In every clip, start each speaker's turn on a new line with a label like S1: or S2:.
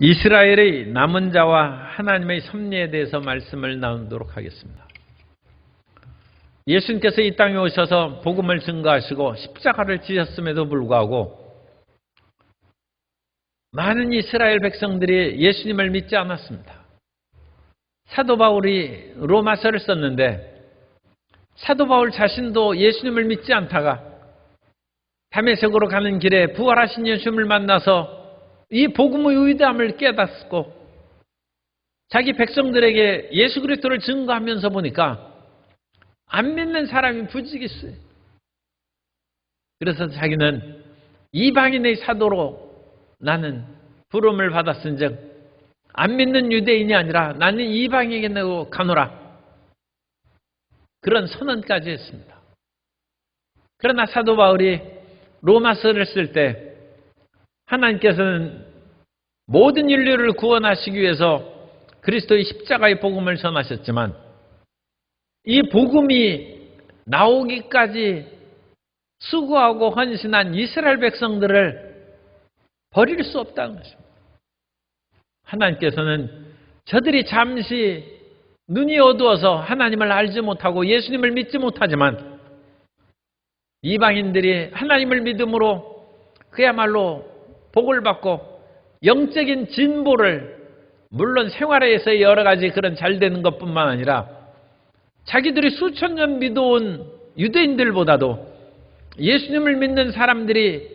S1: 이스라엘의 남은 자와 하나님의 섭리에 대해서 말씀을 나누도록 하겠습니다. 예수님께서 이 땅에 오셔서 복음을 증거하시고 십자가를 지셨음에도 불구하고 많은 이스라엘 백성들이 예수님을 믿지 않았습니다. 사도 바울이 로마서를 썼는데 사도 바울 자신도 예수님을 믿지 않다가 다메섹으로 가는 길에 부활하신 예수님을 만나서 이 복음의 위대함을 깨닫고 자기 백성들에게 예수 그리스도를 증거하면서 보니까 안 믿는 사람이 부지기 있어요. 그래서 자기는 이방인의 사도로 나는 부름을 받았은즉 안 믿는 유대인이 아니라 나는 이방인에게 내고 가노라. 그런 선언까지 했습니다. 그러나 사도 바울이 로마서를 쓸 때 하나님께서는 모든 인류를 구원하시기 위해서 그리스도의 십자가의 복음을 전하셨지만 이 복음이 나오기까지 수고하고 헌신한 이스라엘 백성들을 버릴 수 없다는 것입니다. 하나님께서는 저들이 잠시 눈이 어두워서 하나님을 알지 못하고 예수님을 믿지 못하지만 이방인들이 하나님을 믿음으로 그야말로 복을 받고 영적인 진보를 물론 생활에서 여러 가지 그런 잘 되는 것뿐만 아니라 자기들이 수천 년 믿어온 유대인들보다도 예수님을 믿는 사람들이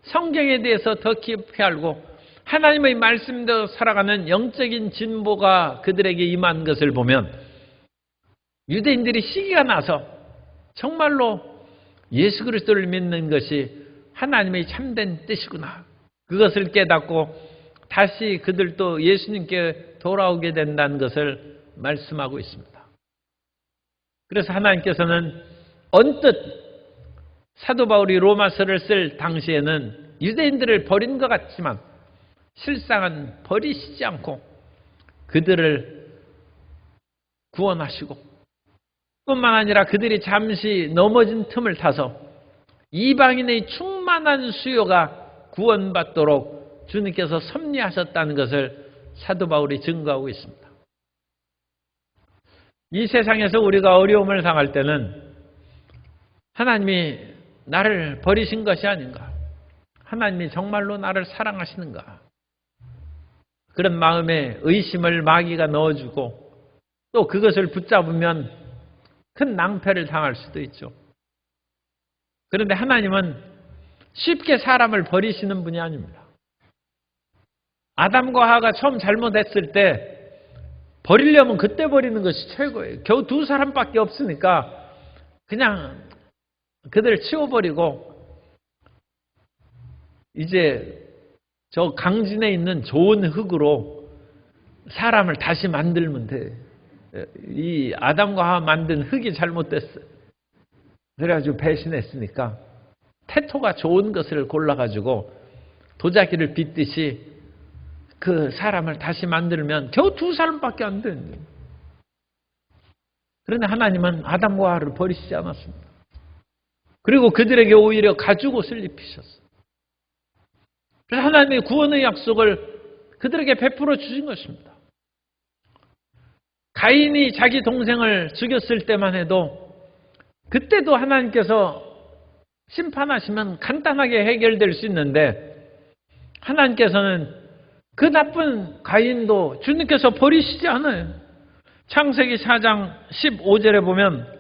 S1: 성경에 대해서 더 깊이 알고 하나님의 말씀대로 살아가는 영적인 진보가 그들에게 임한 것을 보면 유대인들이 시기가 나서 정말로 예수 그리스도를 믿는 것이 하나님의 참된 뜻이구나. 그것을 깨닫고 다시 그들도 예수님께 돌아오게 된다는 것을 말씀하고 있습니다. 그래서 하나님께서는 언뜻 사도 바울이 로마서를 쓸 당시에는 유대인들을 버린 것 같지만 실상은 버리시지 않고 그들을 구원하시고 뿐만 아니라 그들이 잠시 넘어진 틈을 타서 이방인의 충만한 수요가 구원받도록 주님께서 섭리하셨다는 것을 사도 바울이 증거하고 있습니다. 이 세상에서 우리가 어려움을 당할 때는 하나님이 나를 버리신 것이 아닌가? 하나님이 정말로 나를 사랑하시는가? 그런 마음에 의심을 마귀가 넣어주고 또 그것을 붙잡으면 큰 낭패를 당할 수도 있죠. 그런데 하나님은 쉽게 사람을 버리시는 분이 아닙니다. 아담과 하와가 처음 잘못했을 때 버리려면 그때 버리는 것이 최고예요. 겨우 두 사람밖에 없으니까 그냥 그들을 치워버리고 이제 저 강진에 있는 좋은 흙으로 사람을 다시 만들면 돼. 이 아담과 하와 만든 흙이 잘못됐어요. 그래가지고 배신했으니까 태토가 좋은 것을 골라가지고 도자기를 빗듯이 그 사람을 다시 만들면 겨우 두 사람밖에 안 되는데. 그런데 하나님은 아담과 하와를 버리시지 않았습니다. 그리고 그들에게 오히려 가죽옷을 입히셨어요. 그래서 하나님의 구원의 약속을 그들에게 베풀어 주신 것입니다. 가인이 자기 동생을 죽였을 때만 해도 그때도 하나님께서 심판하시면 간단하게 해결될 수 있는데 하나님께서는 그 나쁜 가인도 주님께서 버리시지 않아요. 창세기 4장 15절에 보면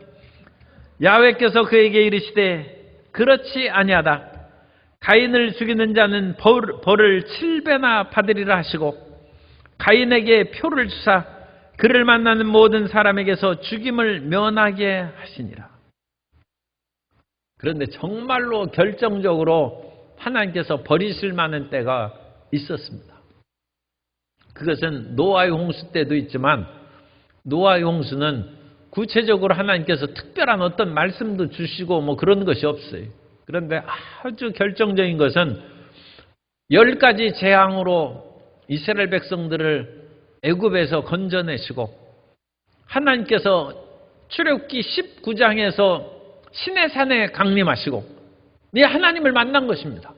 S1: 야훼께서 그에게 이르시되 그렇지 아니하다. 가인을 죽이는 자는 벌을 7배나 받으리라 하시고 가인에게 표를 주사 그를 만나는 모든 사람에게서 죽임을 면하게 하시니라. 그런데 정말로 결정적으로 하나님께서 버리실 만한 때가 있었습니다. 그것은 노아의 홍수 때도 있지만 노아의 홍수는 구체적으로 하나님께서 특별한 어떤 말씀도 주시고 뭐 그런 것이 없어요. 그런데 아주 결정적인 것은 10가지 재앙으로 이스라엘 백성들을 애굽에서 건져내시고 하나님께서 출애굽기 19장에서 시내산에 강림하시고 하나님을 만난 것입니다.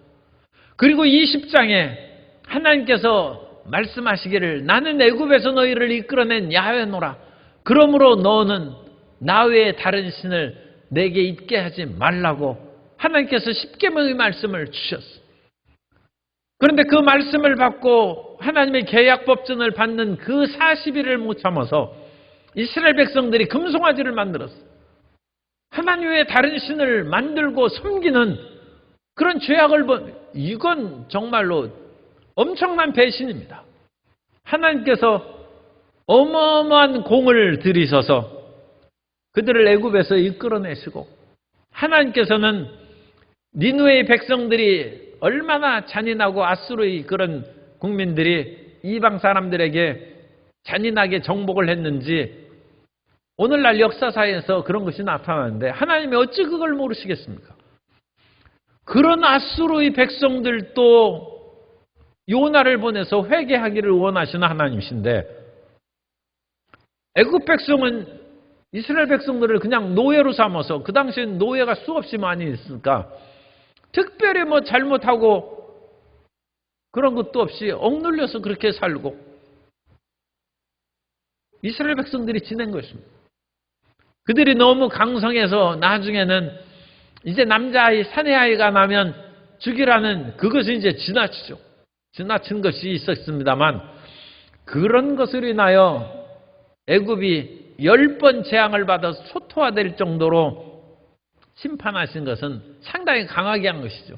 S1: 그리고 20장에 하나님께서 말씀하시기를 나는 애굽에서 너희를 이끌어낸 야훼노라. 그러므로 너는 나 외에 다른 신을 내게 있게 하지 말라고 하나님께서 십계명의 말씀을 주셨어요. 그런데 그 말씀을 받고 하나님의 계약 법전을 받는 그 40일을 못 참아서 이스라엘 백성들이 금송아지를 만들었어요. 하나님 외에 다른 신을 만들고 섬기는 그런 죄악을 이건 정말로 엄청난 배신입니다. 하나님께서 어마어마한 공을 들이셔서 그들을 애굽에서 이끌어내시고 하나님께서는 니느웨의 백성들이 얼마나 잔인하고 아수르의 그런 국민들이 이방 사람들에게 잔인하게 정복을 했는지 오늘날 역사사에서 그런 것이 나타나는데 하나님이 어찌 그걸 모르시겠습니까? 그런 아수르의 백성들도 요나를 보내서 회개하기를 원하시는 하나님이신데 애굽 백성은 이스라엘 백성들을 그냥 노예로 삼아서 그 당시엔 노예가 수없이 많이 있으니까 특별히 뭐 잘못하고 그런 것도 없이 억눌려서 그렇게 살고 이스라엘 백성들이 지낸 것입니다. 그들이 너무 강성해서 나중에는 이제 남자아이, 사내아이가 나면 죽이라는 그것이 이제 지나치죠. 지나친 것이 있었습니다만 그런 것으로 인하여 애굽이 10번 재앙을 받아서 초토화될 정도로 심판하신 것은 상당히 강하게 한 것이죠.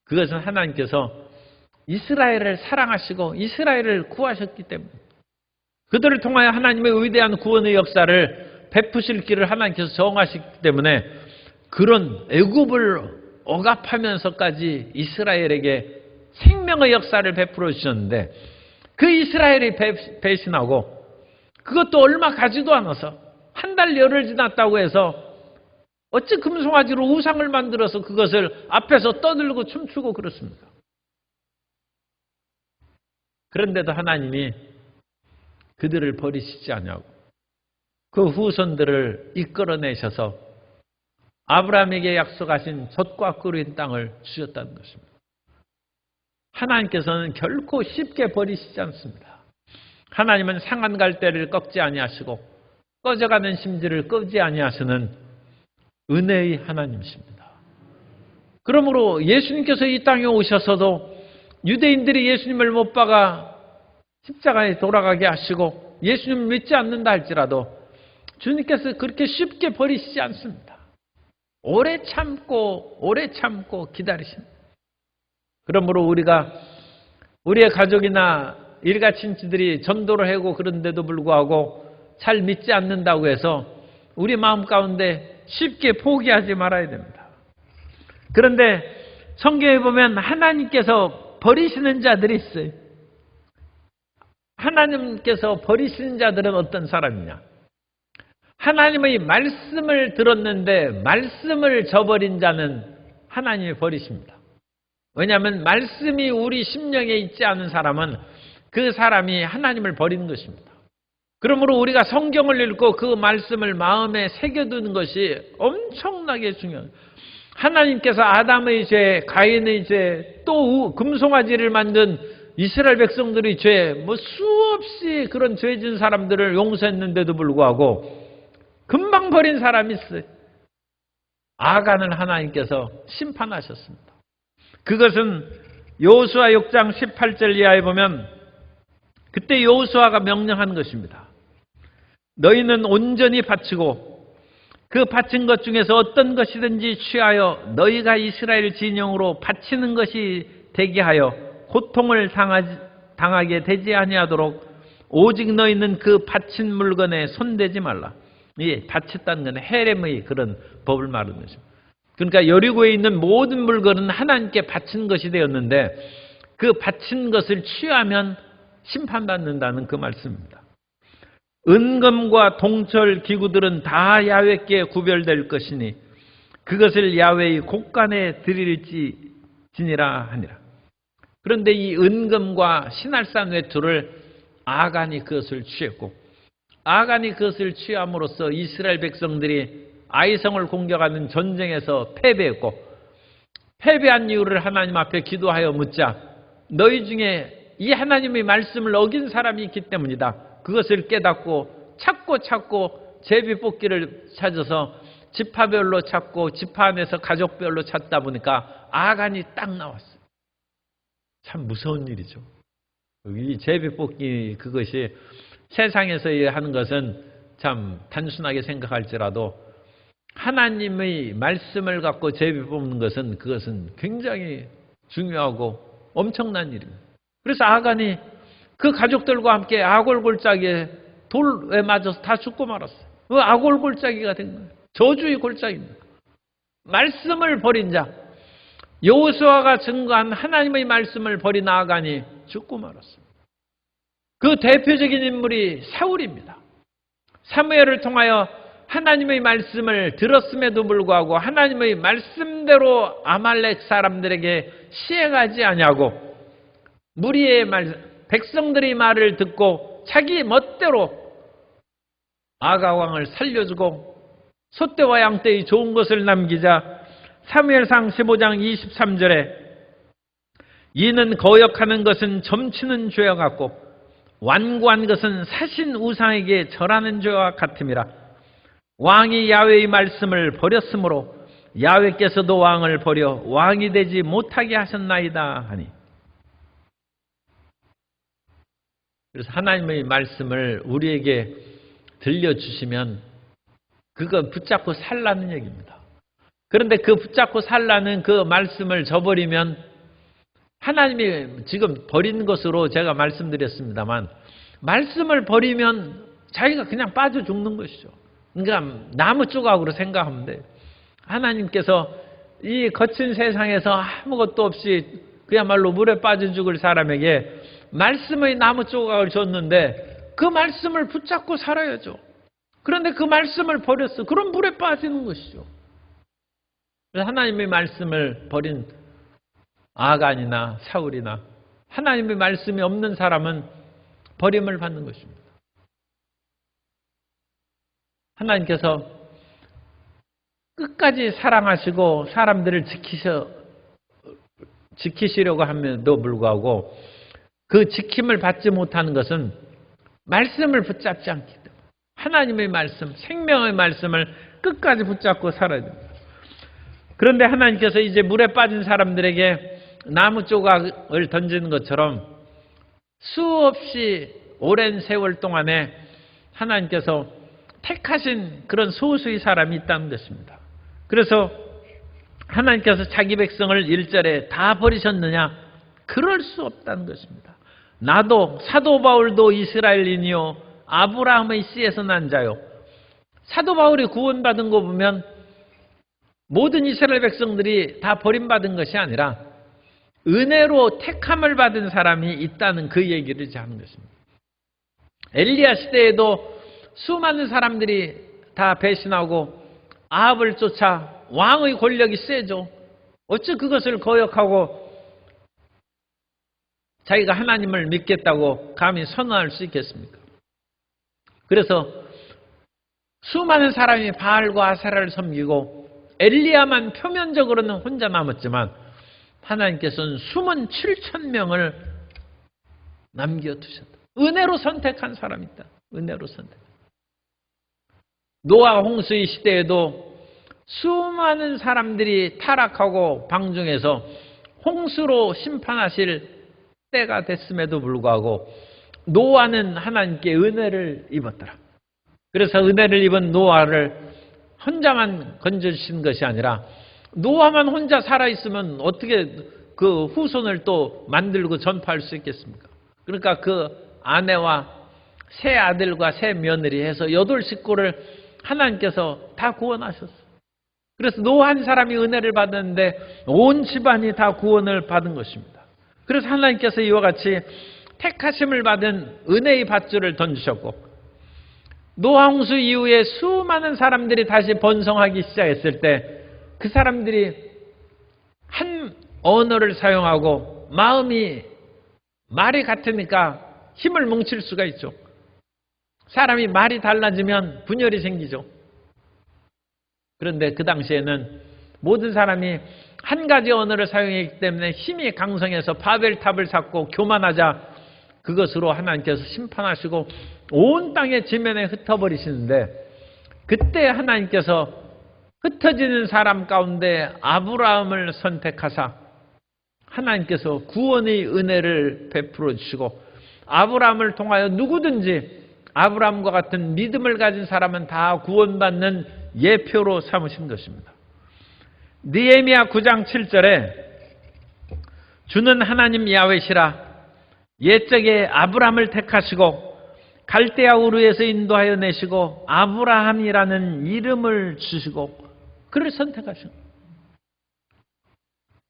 S1: 그것은 하나님께서 이스라엘을 사랑하시고 이스라엘을 구하셨기 때문에 그들을 통하여 하나님의 위대한 구원의 역사를 베푸실 길을 하나님께서 정하셨기 때문에 그런 애굽을 억압하면서까지 이스라엘에게 생명의 역사를 베풀어 주셨는데 그 이스라엘이 배신하고 그것도 얼마 가지도 않아서 한 달 열흘 지났다고 해서 어찌 금송아지로 우상을 만들어서 그것을 앞에서 떠들고 춤추고 그렇습니까? 그런데도 하나님이 그들을 버리시지 않냐고 그 후손들을 이끌어내셔서 아브라함에게 약속하신 젖과 꿀인 땅을 주셨다는 것입니다. 하나님께서는 결코 쉽게 버리시지 않습니다. 하나님은 상한 갈대를 꺾지 아니하시고 꺼져가는 심지를 끄지 아니하시는 은혜의 하나님이십니다. 그러므로 예수님께서 이 땅에 오셔서도 유대인들이 예수님을 못 박아 십자가에 돌아가게 하시고 예수님을 믿지 않는다 할지라도 주님께서 그렇게 쉽게 버리시지 않습니다. 오래 참고 기다리십니다. 그러므로 우리가 우리의 가족이나 일가 친지들이 전도를 하고 그런데도 불구하고 잘 믿지 않는다고 해서 우리 마음 가운데 쉽게 포기하지 말아야 됩니다. 그런데 성경에 보면 하나님께서 버리시는 자들이 있어요. 하나님께서 버리시는 자들은 어떤 사람이냐? 하나님의 말씀을 들었는데 말씀을 저버린 자는 하나님이 버리십니다. 왜냐하면 말씀이 우리 심령에 있지 않은 사람은 그 사람이 하나님을 버리는 것입니다. 그러므로 우리가 성경을 읽고 그 말씀을 마음에 새겨두는 것이 엄청나게 중요해요. 하나님께서 아담의 죄, 가인의 죄, 또 금송아지를 만든 이스라엘 백성들의 죄, 뭐 수없이 그런 죄 지은 사람들을 용서했는데도 불구하고 금방 버린 사람이 있어요. 아간을 하나님께서 심판하셨습니다. 그것은 여호수아 6장 18절 이하에 보면 그때 여호수아가 명령한 것입니다. 너희는 온전히 바치고 그 바친 것 중에서 어떤 것이든지 취하여 너희가 이스라엘 진영으로 바치는 것이 되게 하여 고통을 당하게 되지 아니하도록 오직 너희는 그 바친 물건에 손대지 말라. 이 바쳤다는 건 헤렘의 그런 법을 말하는 것입니다. 그러니까 여리고에 있는 모든 물건은 하나님께 바친 것이 되었는데 그 바친 것을 취하면 심판받는다는 그 말씀입니다. 은금과 동철 기구들은 다 야훼께 구별될 것이니 그것을 야훼의 곳간에 드릴지니라 하니라. 그런데 이 은금과 신할산 외투를 아간이 그것을 취했고 아간이 그것을 취함으로써 이스라엘 백성들이 아이성을 공격하는 전쟁에서 패배했고 패배한 이유를 하나님 앞에 기도하여 묻자 너희 중에 이 하나님의 말씀을 어긴 사람이 있기 때문이다. 그것을 깨닫고 찾고 제비뽑기를 찾아서 지파별로 찾고 지파 안에서 가족별로 찾다 보니까 아간이 딱 나왔어요. 참 무서운 일이죠. 이 제비뽑기 그것이 세상에서 하는 것은 참 단순하게 생각할지라도 하나님의 말씀을 갖고 제비 뽑는 것은 그것은 굉장히 중요하고 엄청난 일입니다. 그래서 아간이 그 가족들과 함께 아골골짜기에 돌에 맞아서 다 죽고 말았어요. 그 아골골짜기가 된 거예요. 저주의 골짜기입니다. 말씀을 버린 자, 여호수아가 증거한 하나님의 말씀을 버린 아간이 죽고 말았습니다. 그 대표적인 인물이 사울입니다. 사무엘을 통하여 하나님의 말씀을 들었음에도 불구하고 하나님의 말씀대로 아말렉 사람들에게 시행하지 아니하고 무리의 백성들의 말을 듣고 자기 멋대로 아가 왕을 살려주고 소떼와 양떼의 좋은 것을 남기자 사무엘상 15장 23절에 이는 거역하는 것은 점치는 죄와 같고 완고한 것은 사신 우상에게 절하는 죄와 같음이라. 왕이 야훼의 말씀을 버렸으므로 야훼께서도 왕을 버려 왕이 되지 못하게 하셨나이다 하니. 그래서 하나님의 말씀을 우리에게 들려주시면 그거 붙잡고 살라는 얘기입니다. 그런데 그 붙잡고 살라는 그 말씀을 저버리면 하나님이 지금 버린 것으로 제가 말씀드렸습니다만 말씀을 버리면 자기가 그냥 빠져 죽는 것이죠. 그러니까 나무 조각으로 생각하면 돼요. 하나님께서 이 거친 세상에서 아무것도 없이 그야말로 물에 빠져 죽을 사람에게 말씀의 나무 조각을 줬는데 그 말씀을 붙잡고 살아야죠. 그런데 그 말씀을 버렸어. 그럼 물에 빠지는 것이죠. 그래서 하나님의 말씀을 버린 아간이나 사울이나 하나님의 말씀이 없는 사람은 버림을 받는 것입니다. 하나님께서 끝까지 사랑하시고 사람들을 지키시려고 함에도 불구하고 그 지킴을 받지 못하는 것은 말씀을 붙잡지 않기 때문에 하나님의 말씀, 생명의 말씀을 끝까지 붙잡고 살아야 됩니다. 그런데 하나님께서 이제 물에 빠진 사람들에게 나무 조각을 던지는 것처럼 수없이 오랜 세월 동안에 하나님께서 택하신 그런 소수의 사람이 있다는 것입니다. 그래서 하나님께서 자기 백성을 1절에 다 버리셨느냐? 그럴 수 없다는 것입니다. 나도 사도 바울도 이스라엘인이요 아브라함의 씨에서 난 자요. 사도 바울이 구원받은 거 보면 모든 이스라엘 백성들이 다 버림받은 것이 아니라 은혜로 택함을 받은 사람이 있다는 그 얘기를 하는 것입니다. 엘리야 시대에도 수많은 사람들이 다 배신하고 아합을 쫓아 왕의 권력이 세죠. 어찌 그것을 거역하고 자기가 하나님을 믿겠다고 감히 선언할 수 있겠습니까? 그래서 수많은 사람이 바알과 아세라를 섬기고 엘리야만 표면적으로는 혼자 남았지만 하나님께서는 숨은 7,000명을 남겨두셨다. 은혜로 선택한 사람이 있다. 은혜로 선택. 노아 홍수의 시대에도 수많은 사람들이 타락하고 방중해서 홍수로 심판하실 때가 됐음에도 불구하고 노아는 하나님께 은혜를 입었더라. 그래서 은혜를 입은 노아를 혼자만 건져주신 것이 아니라 노아만 혼자 살아있으면 어떻게 그 후손을 또 만들고 전파할 수 있겠습니까? 그러니까 그 아내와 세 아들과 세 며느리 해서 8식구를 하나님께서 다 구원하셨어요. 그래서 노아 한 사람이 은혜를 받았는데 온 집안이 다 구원을 받은 것입니다. 그래서 하나님께서 이와 같이 택하심을 받은 은혜의 밧줄을 던지셨고 노아 홍수 이후에 수많은 사람들이 다시 번성하기 시작했을 때 그 사람들이 한 언어를 사용하고 마음이 말이 같으니까 힘을 뭉칠 수가 있죠. 사람이 말이 달라지면 분열이 생기죠. 그런데 그 당시에는 모든 사람이 한 가지 언어를 사용했기 때문에 힘이 강성해서 바벨탑을 쌓고 교만하자 그것으로 하나님께서 심판하시고 온 땅의 지면에 흩어버리시는데, 그때 하나님께서 흩어지는 사람 가운데 아브라함을 선택하사 하나님께서 구원의 은혜를 베풀어 주시고, 아브라함을 통하여 누구든지 아브라함과 같은 믿음을 가진 사람은 다 구원받는 예표로 삼으신 것입니다. 느헤미야 9장 7절에 주는 하나님 야훼시라, 옛적에 아브라함을 택하시고 갈대아 우르에서 인도하여 내시고 아브라함이라는 이름을 주시고 그를 선택하신 거예요.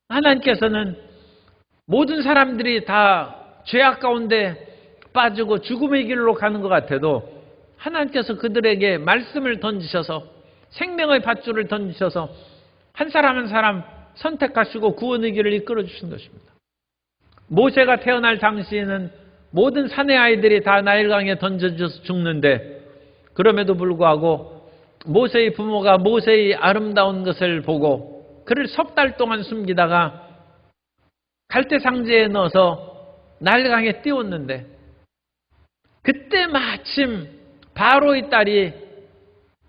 S1: 하나님께서는 모든 사람들이 다 죄악 가운데 빠지고 죽음의 길로 가는 것 같아도 하나님께서 그들에게 말씀을 던지셔서 생명의 밧줄을 던지셔서 한 사람 한 사람 선택하시고 구원의 길을 이끌어 주신 것입니다. 모세가 태어날 당시에는 모든 사내 아이들이 다 나일강에 던져져서 죽는데, 그럼에도 불구하고 모세의 부모가 모세의 아름다운 것을 보고 그를 석 달 동안 숨기다가 갈대상자에 넣어서 나일강에 띄웠는데, 그때 마침 바로의 딸이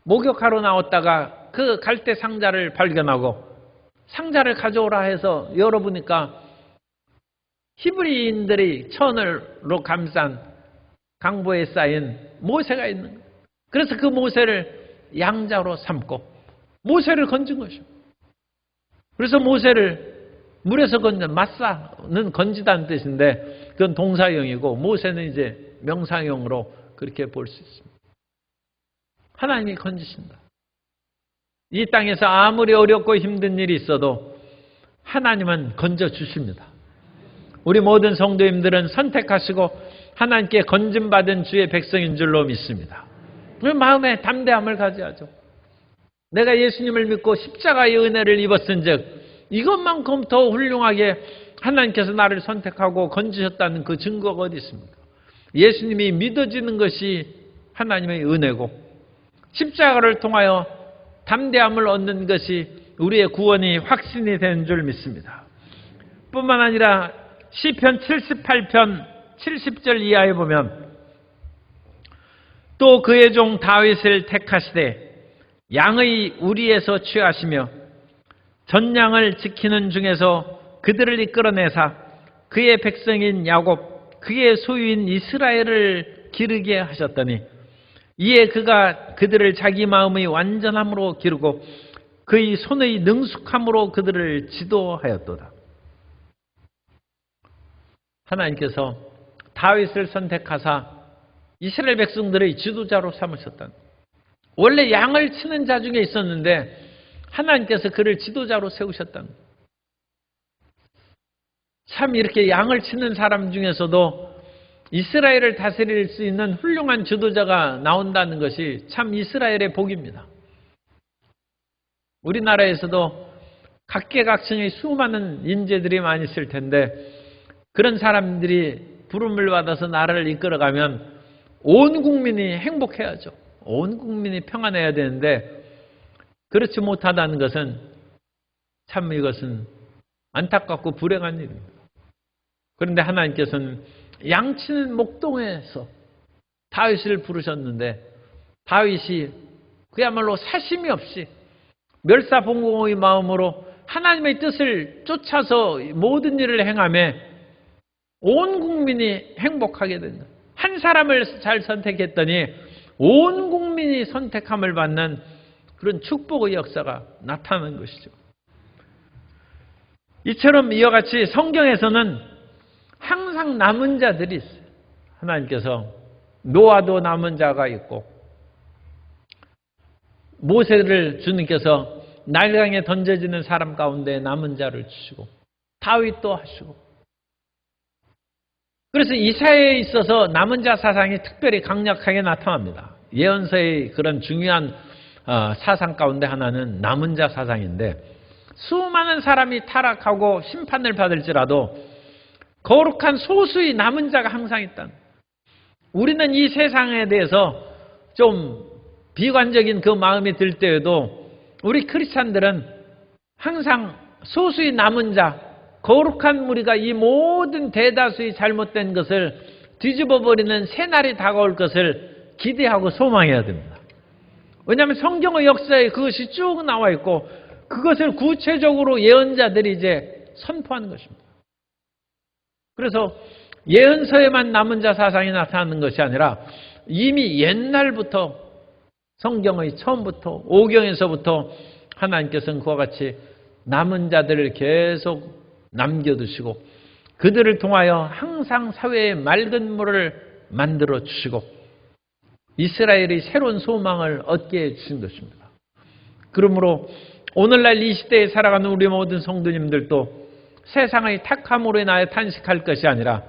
S1: 목욕하러 나왔다가 그 갈대상자를 발견하고 상자를 가져오라 해서 열어보니까 히브리인들이 천으로 감싼 강보에 쌓인 모세가 있는 거예요. 그래서 그 모세를 양자로 삼고 모세를 건진 것이죠. 그래서 모세를 물에서 건진, 마사는 건지다는 뜻인데 그건 동사형이고 모세는 이제 명사형으로 그렇게 볼 수 있습니다. 하나님이 건지신다. 이 땅에서 아무리 어렵고 힘든 일이 있어도 하나님은 건져주십니다. 우리 모든 성도님들은 선택하시고 하나님께 건짐받은 주의 백성인 줄로 믿습니다. 그 마음에 담대함을 가져야죠. 내가 예수님을 믿고 십자가의 은혜를 입었은즉 이것만큼 더 훌륭하게 하나님께서 나를 선택하고 건지셨다는 그 증거가 어디 있습니까? 예수님이 믿어지는 것이 하나님의 은혜고 십자가를 통하여 담대함을 얻는 것이 우리의 구원이 확신이 되는 줄 믿습니다. 뿐만 아니라 시편 78편 70절 이하에 보면 또 그의 종 다윗을 택하시되 양의 우리에서 취하시며 전양을 지키는 중에서 그들을 이끌어내사 그의 백성인 야곱 그의 소유인 이스라엘을 기르게 하셨더니 이에 그가 그들을 자기 마음의 완전함으로 기르고 그의 손의 능숙함으로 그들을 지도하였도다. 하나님께서 다윗을 선택하사 이스라엘 백성들의 지도자로 삼으셨다. 원래 양을 치는 자 중에 있었는데 하나님께서 그를 지도자로 세우셨다. 참 이렇게 양을 치는 사람 중에서도 이스라엘을 다스릴 수 있는 훌륭한 지도자가 나온다는 것이 참 이스라엘의 복입니다. 우리나라에서도 각계각층의 수많은 인재들이 많이 있을 텐데 그런 사람들이 부름을 받아서 나라를 이끌어가면 온 국민이 행복해야죠. 온 국민이 평안해야 되는데 그렇지 못하다는 것은 참 이것은 안타깝고 불행한 일입니다. 그런데 하나님께서는 양치는 목동에서 다윗을 부르셨는데 다윗이 그야말로 사심이 없이 멸사봉공의 마음으로 하나님의 뜻을 쫓아서 모든 일을 행하며 온 국민이 행복하게 된다. 한 사람을 잘 선택했더니 온 국민이 선택함을 받는 그런 축복의 역사가 나타나는 것이죠. 이처럼 이와 같이 성경에서는 항상 남은 자들이 있어요. 하나님께서 노아도 남은 자가 있고 모세를 주님께서 나일강에 던져지는 사람 가운데 남은 자를 주시고 다윗도 하시고 그래서 이사야에 있어서 남은 자 사상이 특별히 강력하게 나타납니다. 예언서의 그런 중요한 사상 가운데 하나는 남은 자 사상인데 수많은 사람이 타락하고 심판을 받을지라도 거룩한 소수의 남은 자가 항상 있다. 우리는 이 세상에 대해서 좀 비관적인 그 마음이 들 때에도 우리 크리스찬들은 항상 소수의 남은 자, 거룩한 무리가 이 모든 대다수의 잘못된 것을 뒤집어버리는 새날이 다가올 것을 기대하고 소망해야 됩니다. 왜냐하면 성경의 역사에 그것이 쭉 나와 있고 그것을 구체적으로 예언자들이 이제 선포하는 것입니다. 그래서 예언서에만 남은 자 사상이 나타나는 것이 아니라 이미 옛날부터 성경의 처음부터 오경에서부터 하나님께서는 그와 같이 남은 자들을 계속 남겨두시고 그들을 통하여 항상 사회에 맑은 물을 만들어 주시고 이스라엘이 새로운 소망을 얻게 해주신 것입니다. 그러므로 오늘날 이 시대에 살아가는 우리 모든 성도님들도 세상의 탁함으로 인하여 탄식할 것이 아니라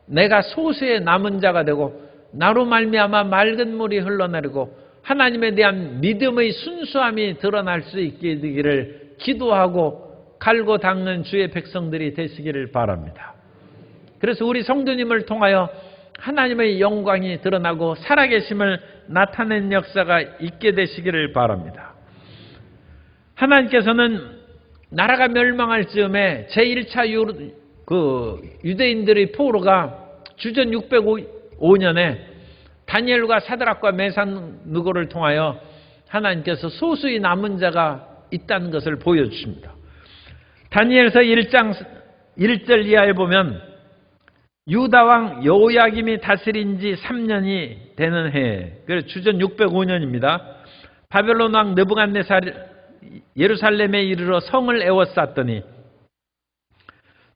S1: 내가 소수의 남은 자가 되고 나로 말미암아 맑은 물이 흘러내리고 하나님에 대한 믿음의 순수함이 드러날 수 있게 되기를 기도하고 갈고 닦는 주의 백성들이 되시기를 바랍니다. 그래서 우리 성도님을 통하여 하나님의 영광이 드러나고 살아계심을 나타낸 역사가 있게 되시기를 바랍니다. 하나님께서는 나라가 멸망할 즈음에 제1차 유대인들의 포로가 주전 605년에 다니엘과 사드락과 메삭느고를 통하여 하나님께서 소수의 남은 자가 있다는 것을 보여주십니다. 다니엘서 1장 1절 이하에 보면 유다 왕 여호야김이 다스린 지 3년이 되는 해에, 그래서 주전 605년입니다. 바벨론 왕 느부갓네살이 예루살렘에 이르러 성을 에워쌌더니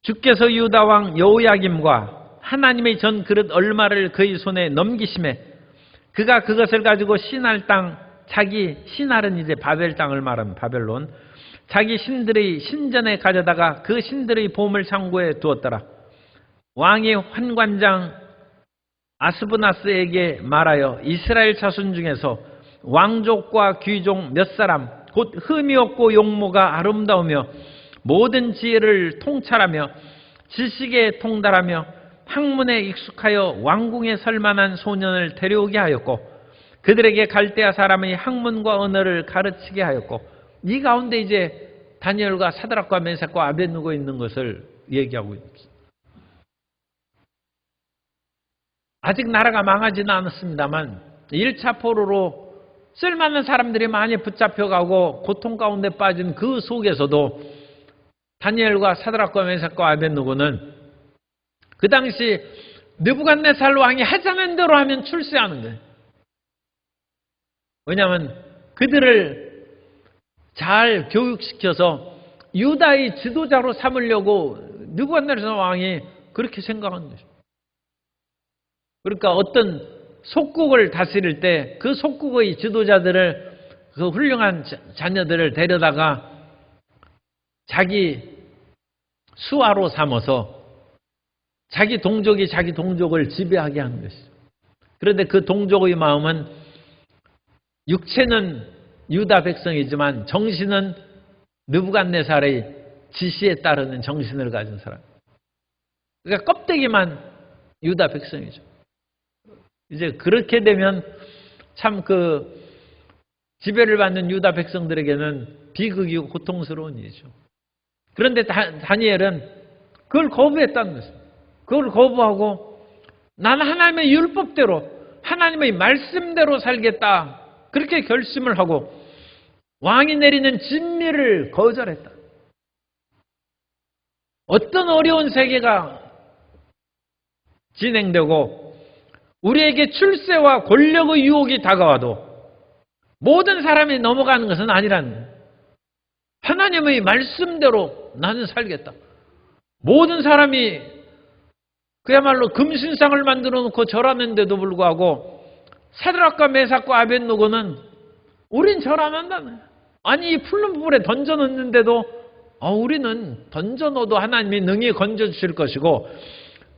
S1: 주께서 유다 왕 여호야김과 하나님의 전 그릇 얼마를 그의 손에 넘기심에 그가 그것을 가지고 신할 땅, 자기 신할은 이제 바벨 땅을 말하는 바벨론, 자기 신들의 신전에 가져다가 그 신들의 보물 창고에 두었더라. 왕이 환관장 아스브나스에게 말하여 이스라엘 자손 중에서 왕족과 귀족 몇 사람 곧 흠이 없고 용모가 아름다우며 모든 지혜를 통찰하며 지식에 통달하며 학문에 익숙하여 왕궁에 설 만한 소년을 데려오게 하였고 그들에게 갈대아 사람의 학문과 언어를 가르치게 하였고, 이 가운데 이제 다니엘과 사드락과 메삭과 아벳느고 있는 것을 얘기하고 있습니다. 아직 나라가 망하지는 않았습니다만 1차 포로로 쓸만한 사람들이 많이 붙잡혀가고 고통 가운데 빠진 그 속에서도 다니엘과 사드락과 메삭과 아벳느고는 그 당시 느부갓네살 왕이 하자는 대로 하면 출세하는 거예요. 왜냐하면 그들을 잘 교육시켜서 유다의 지도자로 삼으려고 느부갓네살 왕이 그렇게 생각한 것입니다. 그러니까 어떤 속국을 다스릴 때 그 속국의 지도자들을, 그 훌륭한 자녀들을 데려다가 자기 수하로 삼아서 자기 동족이 자기 동족을 지배하게 하는 것이죠. 그런데 그 동족의 마음은 육체는 유다 백성이지만 정신은 느부갓네살의 지시에 따르는 정신을 가진 사람. 그러니까 껍데기만 유다 백성이죠. 이제 그렇게 되면 참 그 지배를 받는 유다 백성들에게는 비극이고 고통스러운 일이죠. 그런데 다니엘은 그걸 거부했다는 것입니다. 그걸 거부하고 나는 하나님의 율법대로 하나님의 말씀대로 살겠다, 그렇게 결심을 하고 왕이 내리는 진리를 거절했다. 어떤 어려운 세계가 진행되고 우리에게 출세와 권력의 유혹이 다가와도 모든 사람이 넘어가는 것은 아니라는 거예요. 하나님의 말씀대로 나는 살겠다. 모든 사람이 그야말로 금신상을 만들어 놓고 절하는데도 불구하고 사드락과 메삭과 아벳느고는 우린 절 안 한다는 거예요. 아니 이 푸른 불에 던져 넣는데도 우리는 던져 넣어도 하나님이 능히 건져 주실 것이고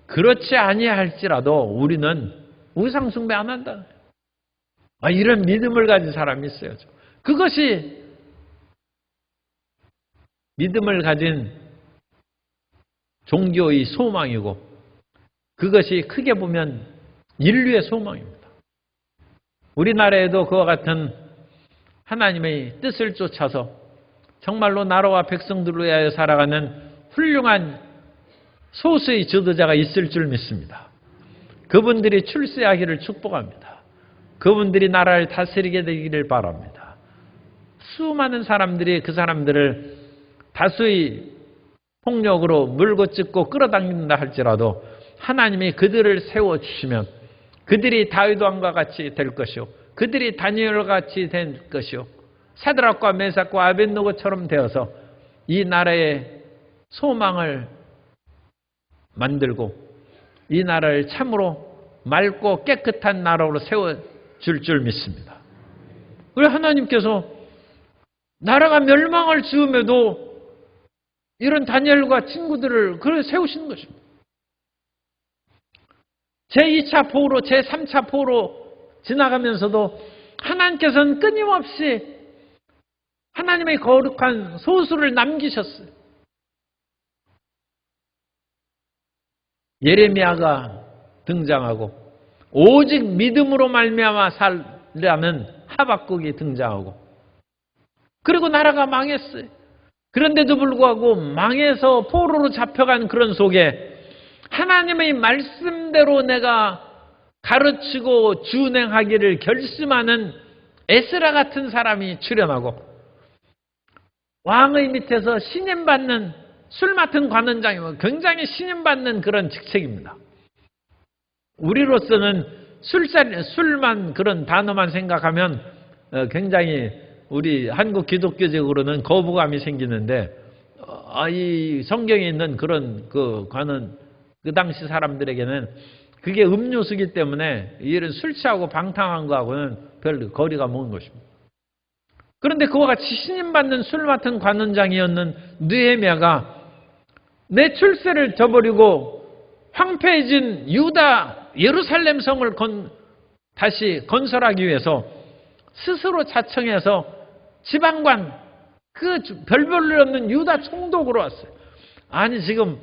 S1: 그렇지 아니할지라도 우리는 우상 숭배 안 한다. 이런 믿음을 가진 사람이 있어야죠. 그것이 믿음을 가진 종교의 소망이고 그것이 크게 보면 인류의 소망입니다. 우리나라에도 그와 같은 하나님의 뜻을 쫓아서 정말로 나라와 백성들을 위하여 살아가는 훌륭한 소수의 지도자가 있을 줄 믿습니다. 그분들이 출세하기를 축복합니다. 그분들이 나라를 다스리게 되기를 바랍니다. 수많은 사람들이 그 사람들을 다수의 폭력으로 물고 찢고 끌어당긴다 할지라도 하나님이 그들을 세워주시면 그들이 다윗 왕과 같이 될 것이요, 그들이 다니엘과 같이 될 것이요, 사드락과 메삭과 아벳노고처럼 되어서 이 나라의 소망을 만들고 이 나라를 참으로 맑고 깨끗한 나라로 세워줄 줄 믿습니다. 우리 하나님께서 나라가 멸망을 지음에도 이런 다니엘과 친구들을 그래 세우시는 것입니다. 제2차 포로, 제3차 포로 지나가면서도 하나님께서는 끊임없이 하나님의 거룩한 소수를 남기셨어요. 예레미야가 등장하고 오직 믿음으로 말미암아 살라는 하박국이 등장하고 그리고 나라가 망했어요. 그런데도 불구하고 망해서 포로로 잡혀간 그런 속에 하나님의 말씀대로 내가 가르치고 준행하기를 결심하는 에스라 같은 사람이 출현하고 왕의 밑에서 신임받는 술 맡은 관원장이고 굉장히 신임받는 그런 직책입니다. 우리로서는 술만 그런 단어만 생각하면 굉장히 우리 한국 기독교적으로는 거부감이 생기는데 이 성경에 있는 그런 그 관원 그 당시 사람들에게는 그게 음료수기 때문에 이런 술 취하고 방탕한 거하고는 별 거리가 먼 것입니다. 그런데 그와 같이 신임받는 술 맡은 관원장이었는 느헤미야가 내 출세를 저버리고 황폐해진 유다 예루살렘 성을 다시 건설하기 위해서 스스로 자청해서 지방관 그 별볼일 없는 유다 총독으로 왔어요. 아니 지금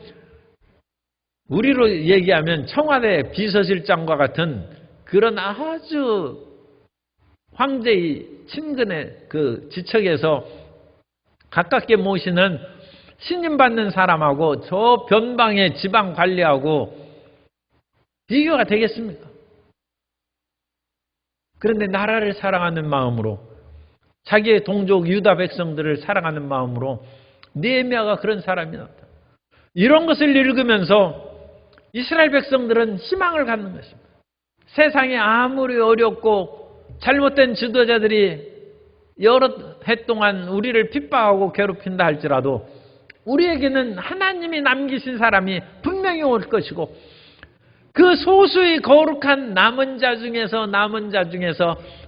S1: 우리로 얘기하면 청와대 비서실장과 같은 그런 아주 황제의 친근의 그 지척에서 가깝게 모시는 신임받는 사람하고 저 변방의 지방 관리하고 비교가 되겠습니까? 그런데 나라를 사랑하는 마음으로 자기의 동족 유다 백성들을 사랑하는 마음으로 느헤미야가 그런 사람이 나왔다. 이런 것을 읽으면서 이스라엘 백성들은 희망을 갖는 것입니다. 세상이 아무리 어렵고 잘못된 지도자들이 여러 해 동안 우리를 핍박하고 괴롭힌다 할지라도 우리에게는 하나님이 남기신 사람이 분명히 올 것이고 그 소수의 거룩한 남은 자 중에서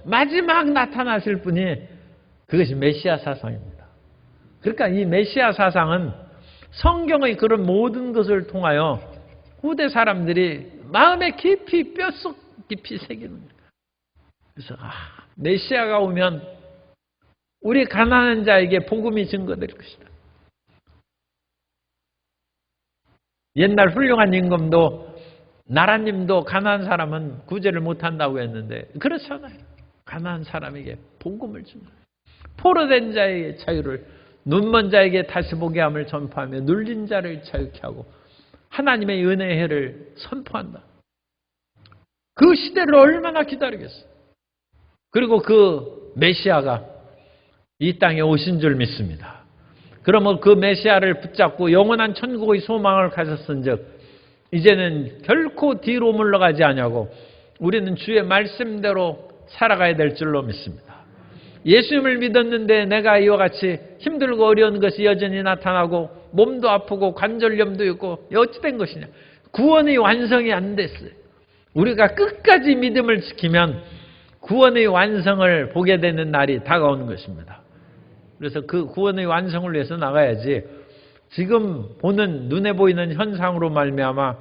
S1: 마지막 나타나실 분이 그것이 메시아 사상입니다. 그러니까 이 메시아 사상은 성경의 그런 모든 것을 통하여 후대 사람들이 마음에 깊이 뼛속 깊이 새기는 거예요. 그래서 메시아가 오면 우리 가난한 자에게 복음이 증거될 것이다. 옛날 훌륭한 임금도 나라님도 가난한 사람은 구제를 못한다고 했는데 그렇잖아요. 가난한 사람에게 복음을 준 거예요. 포로된 자에게 자유를, 눈먼 자에게 다시 보게 함을 전파하며 눌린 자를 자유케 하고 하나님의 은혜의 해를 선포한다. 그 시대를 얼마나 기다리겠어요. 그리고 그 메시아가 이 땅에 오신 줄 믿습니다. 그러면 그 메시아를 붙잡고 영원한 천국의 소망을 가졌은즉 이제는 결코 뒤로 물러가지 아니하고 우리는 주의 말씀대로 살아가야 될 줄로 믿습니다. 예수님을 믿었는데 내가 이와 같이 힘들고 어려운 것이 여전히 나타나고 몸도 아프고 관절염도 있고 어찌 된 것이냐. 구원의 완성이 안 됐어요. 우리가 끝까지 믿음을 지키면 구원의 완성을 보게 되는 날이 다가오는 것입니다. 그래서 그 구원의 완성을 위해서 나가야지 지금 보는 눈에 보이는 현상으로 말미암아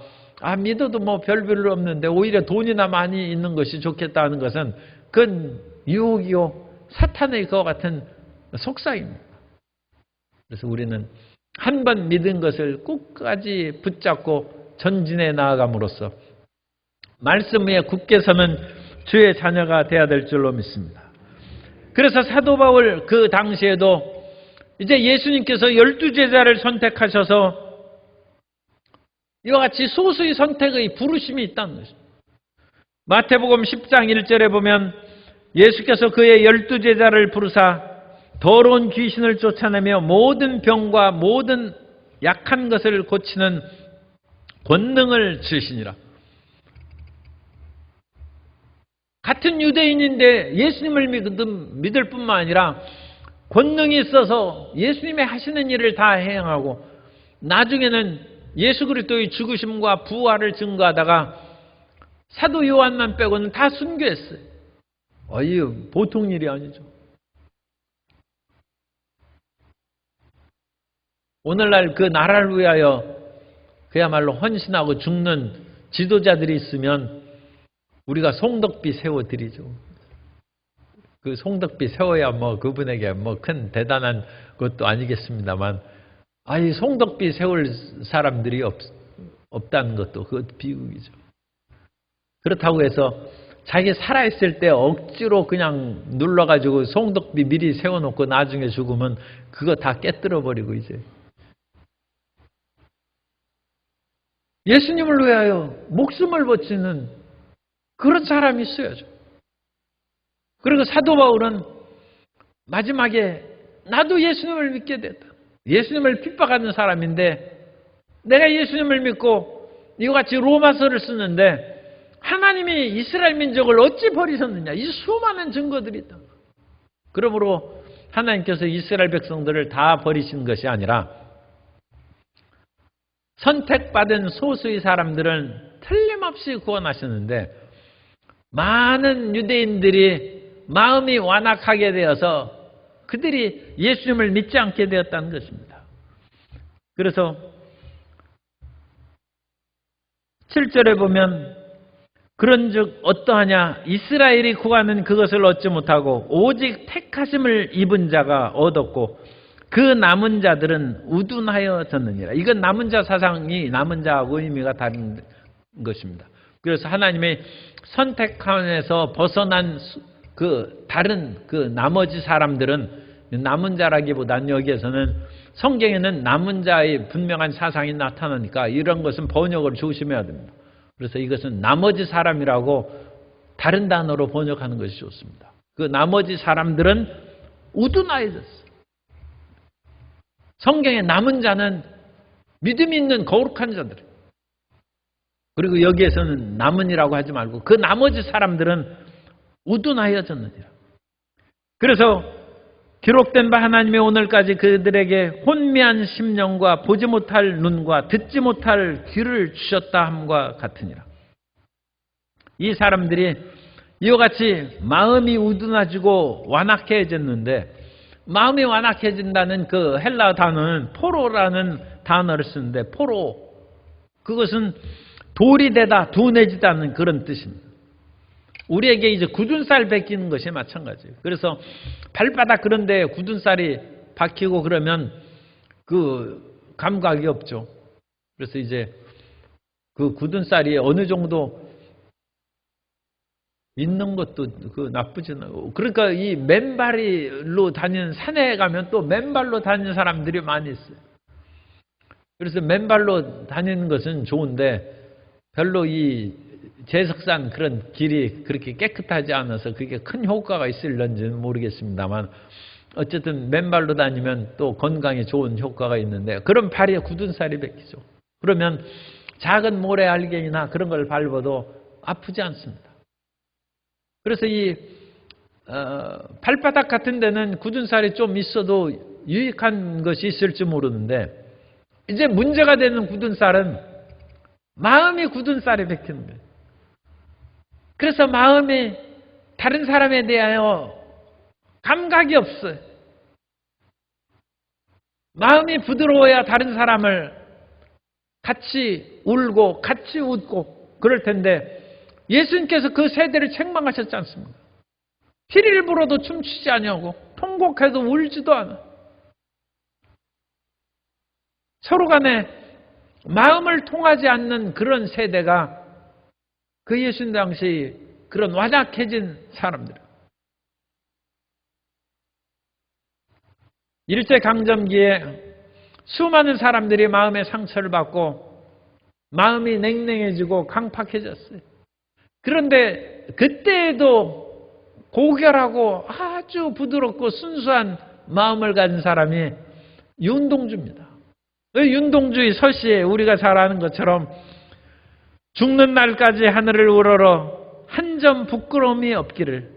S1: 믿어도 뭐 별별 없는데 오히려 돈이나 많이 있는 것이 좋겠다는 것은 그건 유혹이요 사탄의 그와 같은 속삭입니다. 그래서 우리는 한 번 믿은 것을 끝까지 붙잡고 전진해 나아감으로써 말씀 위에 굳게 서는 주의 자녀가 되어야 될 줄로 믿습니다. 그래서 사도 바울 그 당시에도 이제 예수님께서 12제자를 선택하셔서 이와 같이 소수의 선택의 부르심이 있다는 것입니다. 마태복음 10장 1절에 보면 예수께서 그의 12제자를 부르사 더러운 귀신을 쫓아내며 모든 병과 모든 약한 것을 고치는 권능을 주시니라. 같은 유대인인데 예수님을 믿을 뿐만 아니라 권능이 있어서 예수님의 하시는 일을 다 행하고 나중에는 예수 그리스도의 죽으심과 부활을 증거하다가 사도 요한만 빼고는 다 순교했어요. 이 보통 일이 아니죠. 오늘날 그 나라를 위하여 그야말로 헌신하고 죽는 지도자들이 있으면 우리가 송덕비 세워드리죠. 그 송덕비 세워야 그분에게 큰 대단한 것도 아니겠습니다만, 이 송덕비 세울 사람들이 없다는 것도 그것도 비극이죠. 그렇다고 해서 자기 살아있을 때 억지로 그냥 눌러가지고 송덕비 미리 세워놓고 나중에 죽으면 그거 다 깨뜨려버리고 이제 예수님을 위하여 목숨을 바치는 그런 사람이 있어야죠. 그리고 사도 바울은 마지막에 나도 예수님을 믿게 됐다. 예수님을 핍박하는 사람인데 내가 예수님을 믿고 이같이 로마서를 쓰는데 하나님이 이스라엘 민족을 어찌 버리셨느냐. 이 수많은 증거들이 있다. 그러므로 하나님께서 이스라엘 백성들을 다 버리신 것이 아니라 선택받은 소수의 사람들은 틀림없이 구원하셨는데 많은 유대인들이 마음이 완악하게 되어서 그들이 예수님을 믿지 않게 되었다는 것입니다. 그래서 7절에 보면 그런즉 어떠하냐 이스라엘이 구하는 그것을 얻지 못하고 오직 택하심을 입은 자가 얻었고 그 남은 자들은 우둔하여졌느니라. 이건 남은 자 사상이 남은 자하고 의미가 다른 것입니다. 그래서 하나님의 선택함에서 벗어난 그 다른 그 나머지 사람들은 남은 자라기보다는 여기에서는 성경에는 남은 자의 분명한 사상이 나타나니까 이런 것은 번역을 조심해야 됩니다. 그래서 이것은 나머지 사람이라고 다른 단어로 번역하는 것이 좋습니다. 그 나머지 사람들은 우둔하여졌어요. 성경의 남은 자는 믿음이 있는 거룩한 자들. 그리고 여기에서는 남은이라고 하지 말고 그 나머지 사람들은 우둔하여졌느니라. 그래서 기록된 바 하나님의 오늘까지 그들에게 혼미한 심령과 보지 못할 눈과 듣지 못할 귀를 주셨다 함과 같으니라. 이 사람들이 이와 같이 마음이 우둔해지고 완악해졌는데 마음이 완악해진다는 그 헬라 단어는 포로라는 단어를 쓰는데 포로 그것은 돌이 되다 둔해지다는 그런 뜻입니다. 우리에게 이제 굳은 쌀 벗기는 것이 마찬가지예요. 그래서 발바닥 그런 데 굳은 쌀이 박히고 그러면 그 감각이 없죠. 그래서 이제 그 굳은 쌀이 어느 정도 있는 것도 그 나쁘진 않고. 그러니까 이 맨발로 다니는 산에 가면 또 맨발로 다니는 사람들이 많이 있어요. 그래서 맨발로 다니는 것은 좋은데 별로 이 제석산 그런 길이 그렇게 깨끗하지 않아서 그게 큰 효과가 있을런지는 모르겠습니다만 어쨌든 맨발로 다니면 또 건강에 좋은 효과가 있는데 그런 발에 굳은 쌀이 벗기죠. 그러면 작은 모래 알갱이나 그런 걸 밟아도 아프지 않습니다. 그래서 이 발바닥 같은 데는 굳은 쌀이 좀 있어도 유익한 것이 있을지 모르는데 이제 문제가 되는 굳은 쌀은 마음이 굳은 쌀이 벗기는 거예요. 그래서 마음이 다른 사람에 대하여 감각이 없어요. 마음이 부드러워야 다른 사람을 같이 울고 같이 웃고 그럴 텐데 예수님께서 그 세대를 책망하셨지 않습니까? 피리를 불어도 춤추지 아니하고 통곡해도 울지도 않아. 서로 간에 마음을 통하지 않는 그런 세대가 그 예수님 당시 그런 완악해진 사람들. 일제강점기에 수많은 사람들이 마음의 상처를 받고 마음이 냉랭해지고 강팍해졌어요. 그런데 그때에도 고결하고 아주 부드럽고 순수한 마음을 가진 사람이 윤동주입니다. 윤동주의 서시에 우리가 잘 아는 것처럼 죽는 날까지 하늘을 우러러 한 점 부끄러움이 없기를.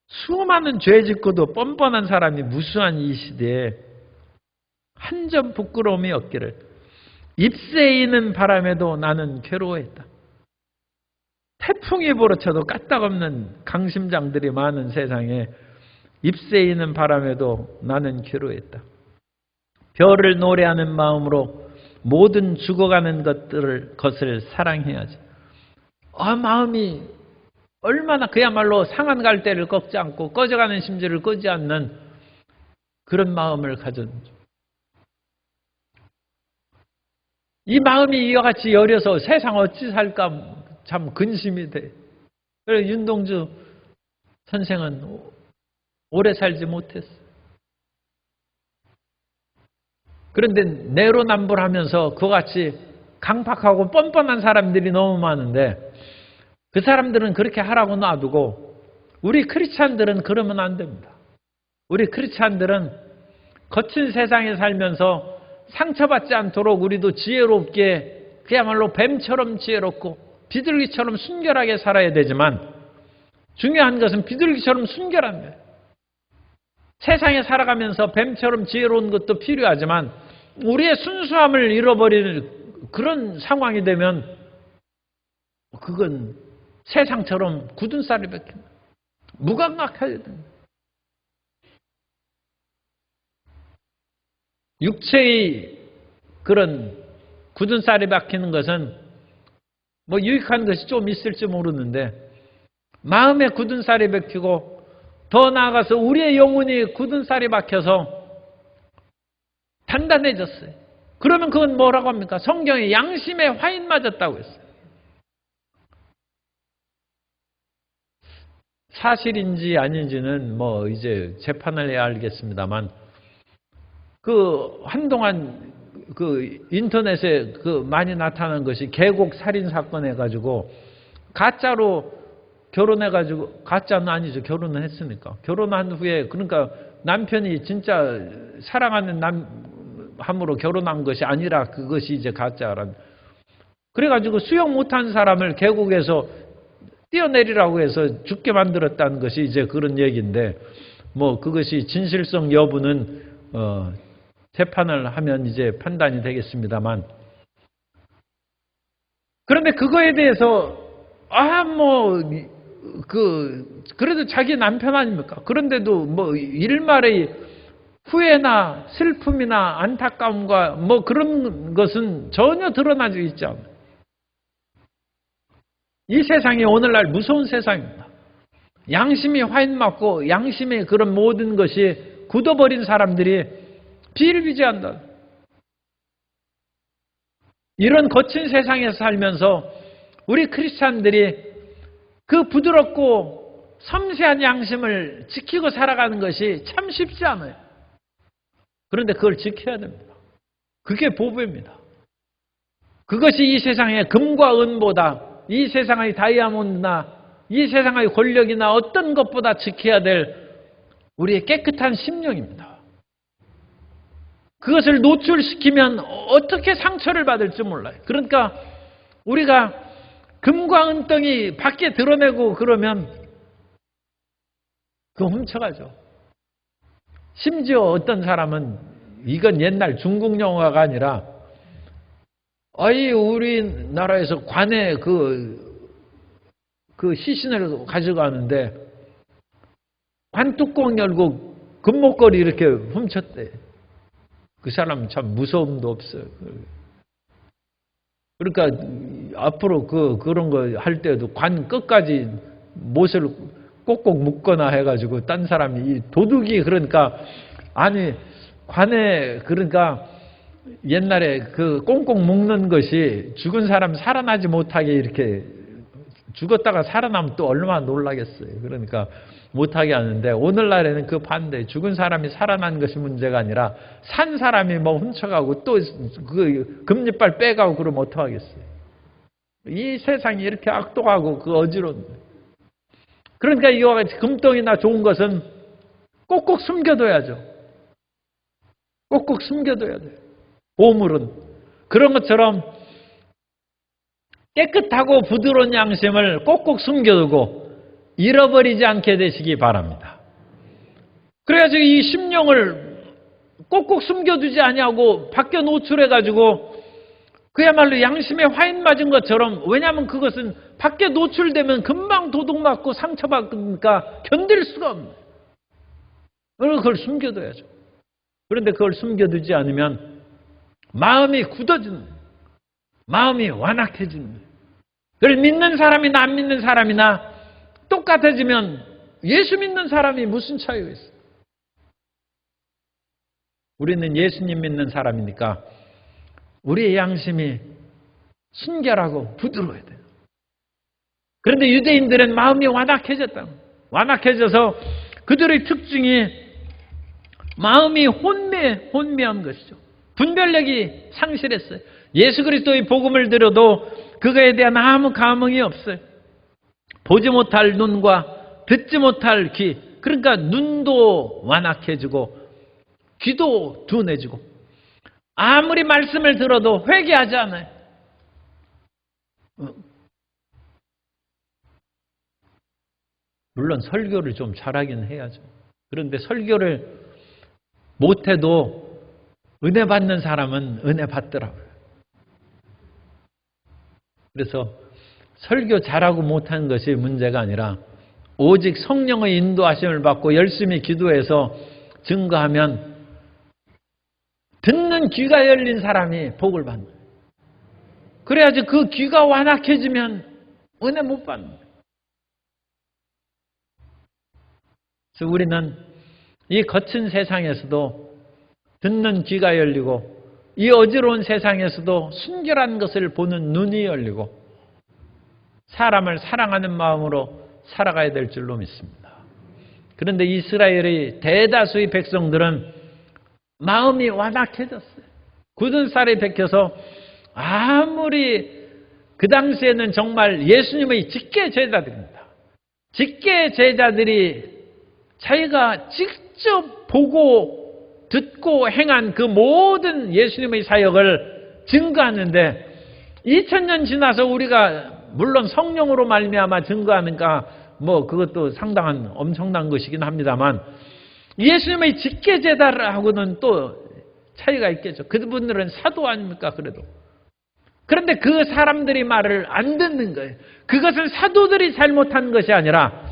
S1: 수많은 죄 짓고도 뻔뻔한 사람이 무수한 이 시대에 한 점 부끄러움이 없기를. 잎새이는 바람에도 나는 괴로워했다. 태풍이 불어쳐도 까딱없는 강심장들이 많은 세상에 잎새이는 바람에도 나는 괴로워했다. 별을 노래하는 마음으로 모든 죽어가는 것을 사랑해야지. 마음이 얼마나 그야말로 상한 갈대를 꺾지 않고 꺼져가는 심지를 끄지 않는 그런 마음을 가졌는지. 이 마음이 이와 같이 여려서 세상 어찌 살까 참 근심이 돼. 그래서 윤동주 선생은 오래 살지 못했어. 그런데 내로남불하면서 그와 같이 강팍하고 뻔뻔한 사람들이 너무 많은데 그 사람들은 그렇게 하라고 놔두고 우리 크리스찬들은 그러면 안 됩니다. 우리 크리스찬들은 거친 세상에 살면서 상처받지 않도록 우리도 지혜롭게 그야말로 뱀처럼 지혜롭고 비둘기처럼 순결하게 살아야 되지만 중요한 것은 비둘기처럼 순결한 거예요. 세상에 살아가면서 뱀처럼 지혜로운 것도 필요하지만 우리의 순수함을 잃어버리는 그런 상황이 되면 그건 세상처럼 굳은 쌀이 박힌다. 무감각해야 됩니다. 육체의 그런 굳은 쌀이 박히는 것은 뭐 유익한 것이 좀 있을지 모르는데 마음에 굳은 쌀이 박히고 더 나아가서 우리의 영혼이 굳은 쌀이 박혀서 단단해졌어요. 그러면 그건 뭐라고 합니까? 성경에 양심에 화인 맞았다고 했어요. 사실인지 아닌지는 뭐 이제 재판을 해야 알겠습니다만 한동안 인터넷에 많이 나타난 것이 계곡 살인 사건 해가지고 가짜로 결혼해가지고 가짜는 아니죠. 결혼은 했으니까. 결혼한 후에 그러니까 남편이 진짜 사랑하는 함으로 결혼한 것이 아니라 그것이 이제 가짜란. 그래가지고 수영 못한 사람을 계곡에서 뛰어내리라고 해서 죽게 만들었다는 것이 이제 그런 얘기인데 뭐 그것이 진실성 여부는 재판을 하면 이제 판단이 되겠습니다만 그런데 그거에 대해서 그래도 자기 남편 아닙니까? 그런데도 뭐 일말의 후회나 슬픔이나 안타까움과 뭐 그런 것은 전혀 드러나지 있지 않아요. 이 세상이 오늘날 무서운 세상입니다. 양심이 화인 맞고 양심의 그런 모든 것이 굳어버린 사람들이 비일비재한다. 이런 거친 세상에서 살면서 우리 크리스찬들이 그 부드럽고 섬세한 양심을 지키고 살아가는 것이 참 쉽지 않아요. 그런데 그걸 지켜야 됩니다. 그게 보배입니다. 그것이 이 세상의 금과 은보다 이 세상의 다이아몬드나 이 세상의 권력이나 어떤 것보다 지켜야 될 우리의 깨끗한 심령입니다. 그것을 노출시키면 어떻게 상처를 받을지 몰라요. 그러니까 우리가 금과 은덩이 밖에 드러내고 그러면 그거 훔쳐가죠. 심지어 어떤 사람은 이건 옛날 중국 영화가 아니라 우리나라에서 관에 그 시신을 가져가는데 관 뚜껑 열고 금목걸이 이렇게 훔쳤대. 그 사람은 참 무서움도 없어요. 그러니까 앞으로 그런 거 할 때도 관 끝까지 못을 꼭꼭 묶거나 해가지고 딴 사람이 이 도둑이 그러니까 관에 그러니까 옛날에 그 꽁꽁 묶는 것이 죽은 사람 살아나지 못하게 이렇게 죽었다가 살아나면 또 얼마나 놀라겠어요. 그러니까 못하게 하는데 오늘날에는 그 반대 죽은 사람이 살아난 것이 문제가 아니라 산 사람이 뭐 훔쳐가고 또 그 금리빨 빼가고 그러면 어떡하겠어요. 이 세상이 이렇게 악독하고 그 어지러운. 그러니까 이와 같이 금덩이나 좋은 것은 꼭꼭 숨겨둬야죠. 꼭꼭 숨겨둬야 돼요. 보물은. 그런 것처럼 깨끗하고 부드러운 양심을 꼭꼭 숨겨두고 잃어버리지 않게 되시기 바랍니다. 그래가지고 이 심령을 꼭꼭 숨겨두지 아니하고 밖에 노출해가지고 그야말로 양심에 화인 맞은 것처럼, 왜냐하면 그것은 밖에 노출되면 금방 도둑맞고 상처받으니까 견딜 수가 없네요. 그걸 숨겨둬야죠. 그런데 그걸 숨겨두지 않으면 마음이 굳어지는 거예요. 마음이 완악해지는 거예요. 그걸 믿는 사람이나 안 믿는 사람이나 똑같아지면 예수 믿는 사람이 무슨 차이가 있어요? 우리는 예수님 믿는 사람이니까 우리의 양심이 순결하고 부드러워야 돼요. 그런데 유대인들은 마음이 완악해졌다. 완악해져서 그들의 특징이 마음이 혼미한 것이죠. 분별력이 상실했어요. 예수 그리스도의 복음을 들어도 그거에 대한 아무 감흥이 없어요. 보지 못할 눈과 듣지 못할 귀, 그러니까 눈도 완악해지고 귀도 둔해지고 아무리 말씀을 들어도 회개하지 않아요. 물론 설교를 좀 잘하긴 해야죠. 그런데 설교를 못해도 은혜 받는 사람은 은혜 받더라고요. 그래서 설교 잘하고 못하는 것이 문제가 아니라 오직 성령의 인도하심을 받고 열심히 기도해서 증거하면 듣는 귀가 열린 사람이 복을 받는 거예요. 그래야지 그 귀가 완악해지면 은혜 못 받는 거예요. 그래서 우리는 이 거친 세상에서도 듣는 귀가 열리고 이 어지러운 세상에서도 순결한 것을 보는 눈이 열리고 사람을 사랑하는 마음으로 살아가야 될 줄로 믿습니다. 그런데 이스라엘의 대다수의 백성들은 마음이 완악해졌어요. 굳은 살이 벗겨서 아무리 그 당시에는 정말 예수님의 직계 제자들입니다. 직계 제자들이 자기가 직접 보고 듣고 행한 그 모든 예수님의 사역을 증거하는데 2000년 지나서 우리가 물론 성령으로 말미암아 증거하니까 뭐 그것도 상당한 엄청난 것이긴 합니다만 예수님의 직계제자하고는 또 차이가 있겠죠. 그분들은 사도 아닙니까 그래도. 그런데 그 사람들이 말을 안 듣는 거예요. 그것은 사도들이 잘못한 것이 아니라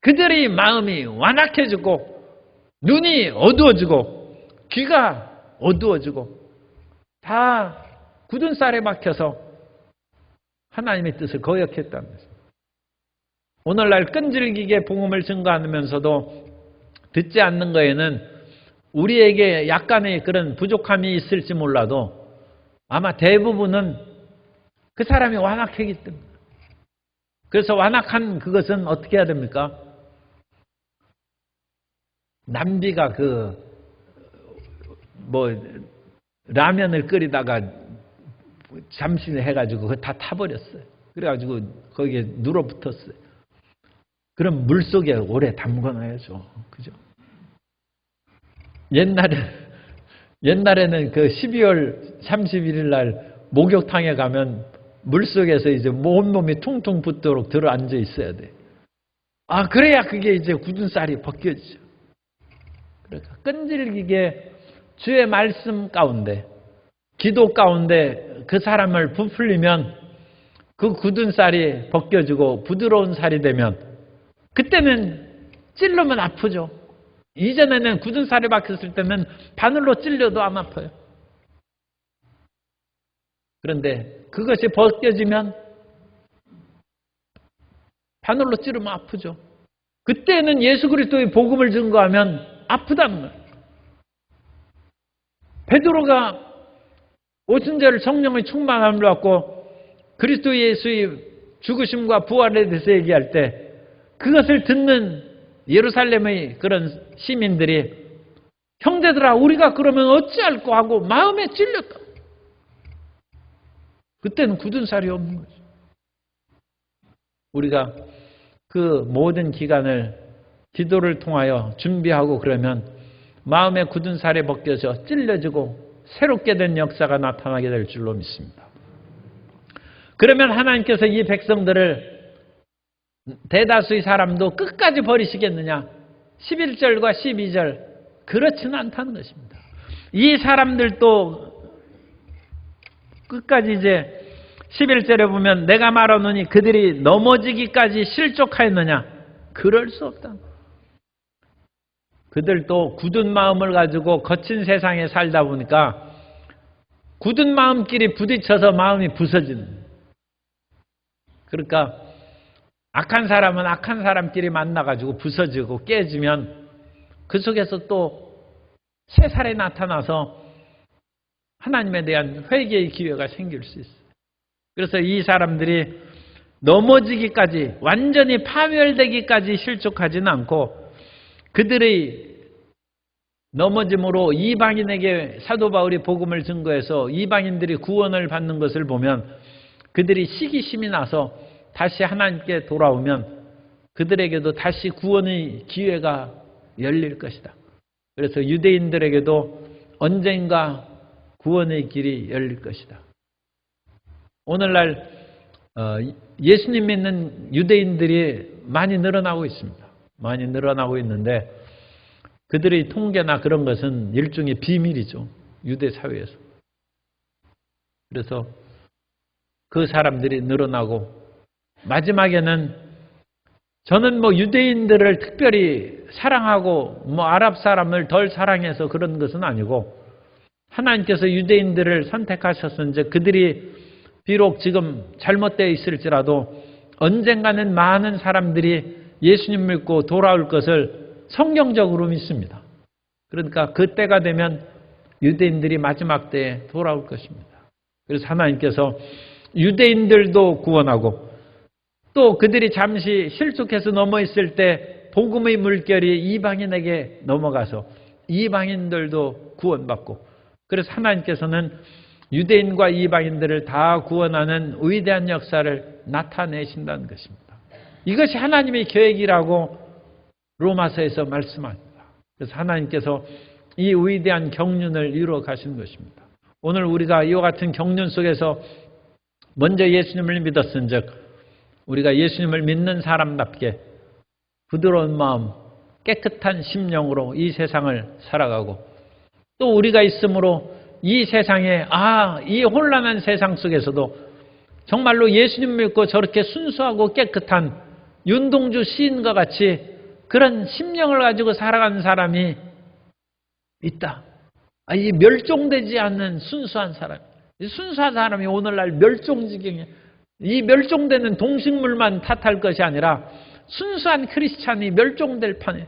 S1: 그들의 마음이 완악해지고 눈이 어두워지고 귀가 어두워지고 다 굳은 쌀에 박혀서 하나님의 뜻을 거역했다는 것입니다. 오늘날 끈질기게 복음을 증거하면서도 듣지 않는 거에는 우리에게 약간의 그런 부족함이 있을지 몰라도 아마 대부분은 그 사람이 완악하기 때문에. 그래서 완악한 그것은 어떻게 해야 됩니까? 남비가 라면을 끓이다가 잠시 해가지고 그거 다 타버렸어요. 그래가지고 거기에 눌어붙었어요. 그럼 물 속에 오래 담궈놔야죠. 그죠? 옛날에는 그 12월 31일 날 목욕탕에 가면 물 속에서 이제 온몸이 퉁퉁 붓도록 들어 앉아 있어야 돼. 그래야 그게 이제 굳은 쌀이 벗겨지죠. 그러니까 끈질기게 주의 말씀 가운데, 기도 가운데 그 사람을 부풀리면 그 굳은 쌀이 벗겨지고 부드러운 쌀이 되면 그때는 찔르면 아프죠. 이전에는 굳은 쌀이 박혔을 때는 바늘로 찔려도 안 아파요. 그런데 그것이 벗겨지면 바늘로 찌르면 아프죠. 그때는 예수 그리스도의 복음을 증거하면 아프다는 거예요. 베드로가 오순절 성령의 충만함을 받고 그리스도 예수의 죽으심과 부활에 대해서 얘기할 때 그것을 듣는 예루살렘의 그런 시민들이 형제들아 우리가 그러면 어찌할꼬 하고 마음에 찔렸다. 그때는 굳은 살이 없는 거죠. 우리가 그 모든 기간을 기도를 통하여 준비하고 그러면 마음의 굳은 살이 벗겨져 찔려지고 새롭게 된 역사가 나타나게 될 줄로 믿습니다. 그러면 하나님께서 이 백성들을 대다수의 사람도 끝까지 버리시겠느냐? 11절과 12절 그렇지는 않다는 것입니다. 이 사람들도 끝까지 이제 11절에 보면 내가 말하노니 그들이 넘어지기까지 실족하였느냐? 그럴 수 없다. 그들도 굳은 마음을 가지고 거친 세상에 살다 보니까 굳은 마음끼리 부딪혀서 마음이 부서지는. 그러니까 악한 사람은 악한 사람끼리 만나가지고 부서지고 깨지면 그 속에서 또 새살이 나타나서 하나님에 대한 회개의 기회가 생길 수 있어요. 그래서 이 사람들이 넘어지기까지 완전히 파멸되기까지 실족하지는 않고 그들의 넘어짐으로 이방인에게 사도 바울이 복음을 증거해서 이방인들이 구원을 받는 것을 보면 그들이 시기심이 나서 다시 하나님께 돌아오면 그들에게도 다시 구원의 기회가 열릴 것이다. 그래서 유대인들에게도 언젠가 구원의 길이 열릴 것이다. 오늘날 예수님 믿는 유대인들이 많이 늘어나고 있습니다. 많이 늘어나고 있는데 그들의 통계나 그런 것은 일종의 비밀이죠. 유대 사회에서. 그래서 그 사람들이 늘어나고 마지막에는 저는 유대인들을 특별히 사랑하고 아랍 사람을 덜 사랑해서 그런 것은 아니고 하나님께서 유대인들을 선택하셨은지 그들이 비록 지금 잘못되어 있을지라도 언젠가는 많은 사람들이 예수님 믿고 돌아올 것을 성경적으로 믿습니다. 그러니까 그때가 되면 유대인들이 마지막 때에 돌아올 것입니다. 그래서 하나님께서 유대인들도 구원하고 또 그들이 잠시 실족해서 넘어 있을 때 복음의 물결이 이방인에게 넘어가서 이방인들도 구원받고 그래서 하나님께서는 유대인과 이방인들을 다 구원하는 위대한 역사를 나타내신다는 것입니다. 이것이 하나님의 계획이라고 로마서에서 말씀합니다. 그래서 하나님께서 이 위대한 경륜을 이루어 가시는 것입니다. 오늘 우리가 이와 같은 경륜 속에서 먼저 예수님을 믿었은즉 우리가 예수님을 믿는 사람답게 부드러운 마음, 깨끗한 심령으로 이 세상을 살아가고 또 우리가 있으므로 이 세상에 이 혼란한 세상 속에서도 정말로 예수님 믿고 저렇게 순수하고 깨끗한 윤동주 시인과 같이 그런 심령을 가지고 살아가는 사람이 있다. 이 멸종되지 않는 순수한 사람. 이 순수한 사람이 오늘날 멸종지경에 이 멸종되는 동식물만 탓할 것이 아니라 순수한 크리스찬이 멸종될 판에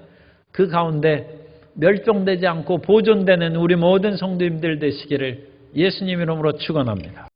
S1: 그 가운데 멸종되지 않고 보존되는 우리 모든 성도님들 되시기를 예수님 이름으로 축원합니다.